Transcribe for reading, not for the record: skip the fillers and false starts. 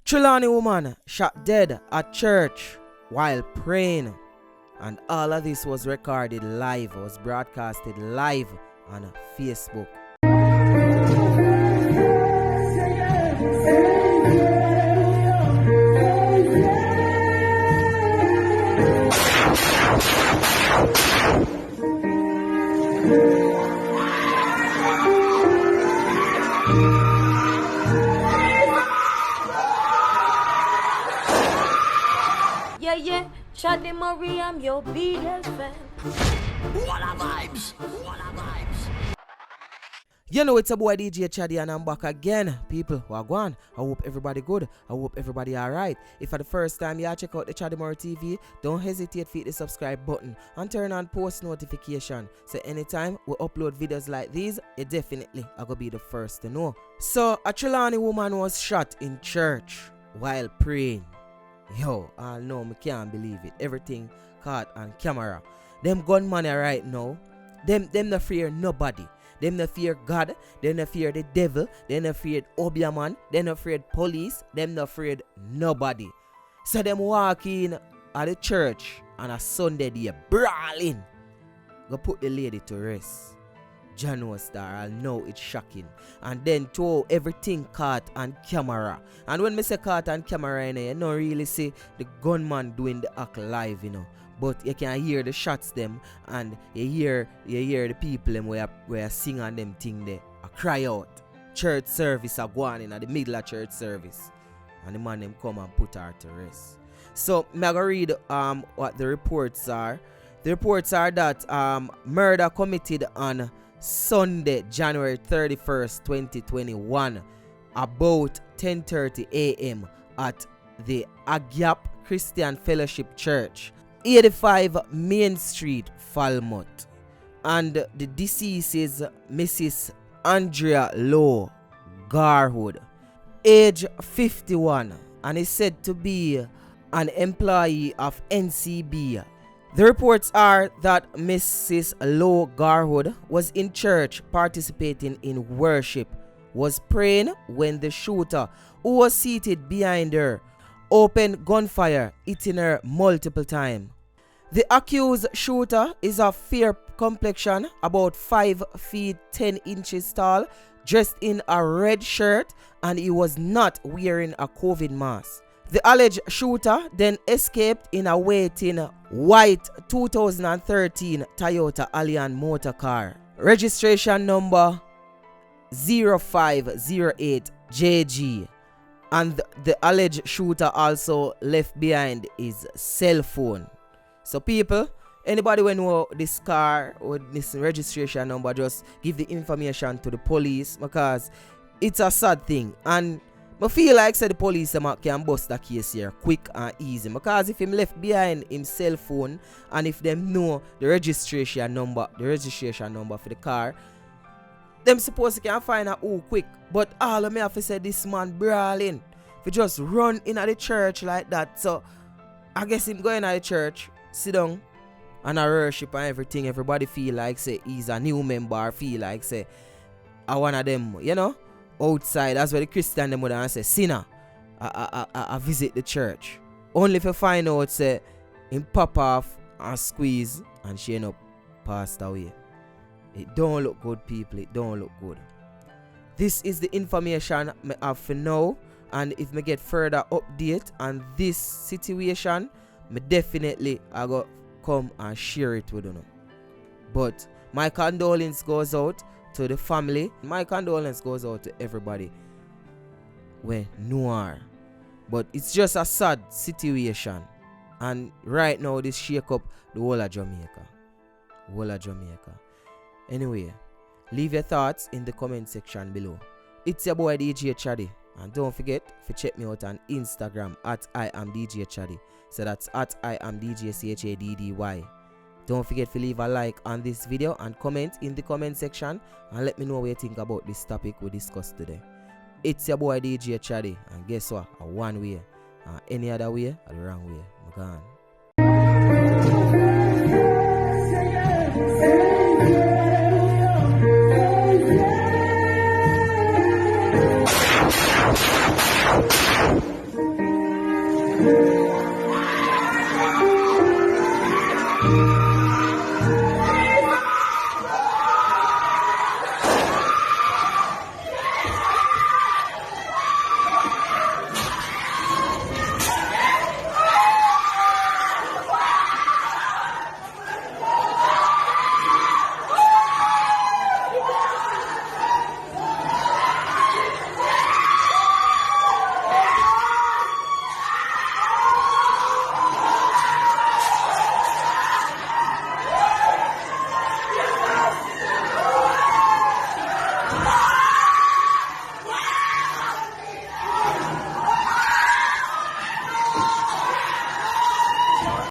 Trelawney woman shot dead at church while praying. And all of this was recorded live, was broadcasted live on Facebook. Yeah, Chaddy Marie, I'm your biggest fan. What a vibes! What a vibes! You know, it's a boy DJ Chaddy and I'm back again. People, wagwan. I hope everybody good. I hope everybody alright. If for the first time you check out the Chaddy Marie TV, don't hesitate to hit the subscribe button and turn on post notification. So anytime we upload videos like these, you definitely are gonna be the first to know. So a Trelawney woman was shot in church while praying. Yo, I know, me can't believe it. Everything caught on camera. Them gunmen right now, them not fear nobody. Them not fear God. Them not fear the devil. Them not fear Obiaman. Them not fear police. Them not fear nobody. So them walk in at the church on a Sunday day, brawling. Go put the lady to rest. John was there, I know it's shocking. And then throw everything caught on camera. And when me say caught on camera, you don't really see the gunman doing the act live, you know. But you can hear the shots them, and you hear the people them where sing on them thing there. I cry out. Church service are going in at the middle of church service. And the man them come and put her to rest. So me go read what the reports are. The reports are that murder committed on Sunday, January 31st, 2021, about 10:30 a.m. at the Agyap Christian Fellowship Church, 85 Main Street, Falmouth. And the deceased is Mrs. Andrea Lowe-Garwood, age 51, and is said to be an employee of NCB. The reports are that Mrs. Lowe-Garwood was in church participating in worship, was praying when the shooter, who was seated behind her, opened gunfire, hitting her multiple times. The accused shooter is of fair complexion, about 5 feet 10 inches tall, dressed in a red shirt, and he was not wearing a COVID mask. The alleged shooter then escaped in a waiting white 2013 Toyota Alliant motor car, registration number 0508JG, and the alleged shooter also left behind his cell phone. So people, anybody who know this car or this registration number, just give the information to the police, because it's a sad thing. And I feel like the police can bust the case here quick and easy, because if him left behind his cell phone and if them know the registration number for the car, them supposed to can find out who quick. But all of me have to say this man brawling. If he just run in at the church like that, so I guess him going at the church, sit down and a worship and everything, everybody feel like say he's a new member, feel like say I one of them, you know. Outside, that's where the Christian them would say, sinner, I visit the church. Only if you find out, say, him pop off and squeeze and she end up passed away. It don't look good, people. It don't look good. This is the information I have for now. And if me get further update on this situation, me definitely I go come and share it with you. But my condolence goes out to the family. My condolence goes out to everybody when noir. But it's just a sad situation. And right now this shake up the whole of Jamaica. Anyway, leave your thoughts in the comment section below. It's your boy DJ Chaddy. And don't forget to check me out on Instagram at I am DJ Chaddy. So that's at I am DJ CHADDY. Don't forget to leave a like on this video and comment in the comment section and let me know what you think about this topic we discussed today. It's your boy DJ Chaddy, and guess what? A one way. Any other way, a wrong way. I'm gone.